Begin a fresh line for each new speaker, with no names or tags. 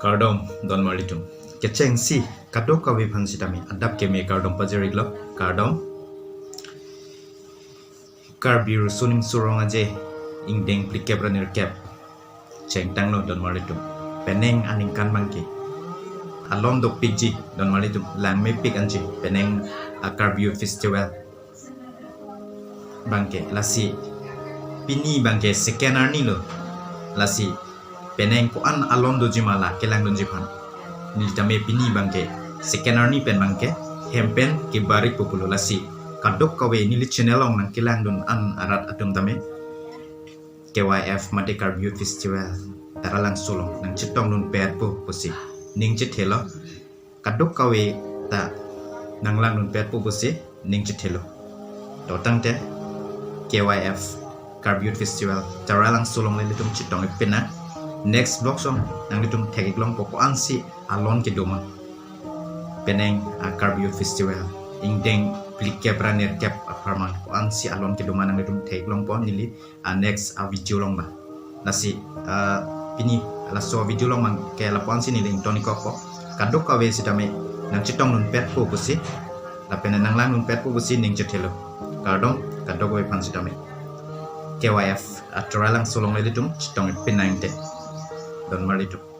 Kardom don malitum kecheng si kadok kawi phansitami adap keme kardom pajeriglo kardom karbiru sunim suronga je ingdeng plikebranir kep cheng tanglo don malitum peneng aningkan mangki alom dok pigji don malitum langme pig anji peneng karbiu festival bangke lasi pini bangke sekenar nilo lasi peneng ko an alom do jimala kelang don jipan niltame pini bangke sekenar ni pen bangke hempen ke barik populo lasi kadok kawe nili channelong nang kelang don an arat atum tame KYF Mate Karbiu Festival taralang solong nang chitong nun per po posi ning chithelo kadok kawe ta nang lang nun per po posi ning chithelo to tangte KYF Karbiu Festival taralang solong le litum chitong pena next block song nang litum tegiklong poko ansi alon ke doma peneng Karbiu Festival ingdeng plike pranir kep aparman ko ansi alon ke doma nang litum tegiklong po nili next video long ba nasi pini laso video long mang ke lapon sini ling toni ko kadok kawe sidame nang chitong nun pet po busi la pena nang lang nun pet po busi ning chithelo kardom kadok kawe pan sidame KYF aturalang solong le litum chitong pinang te don malitum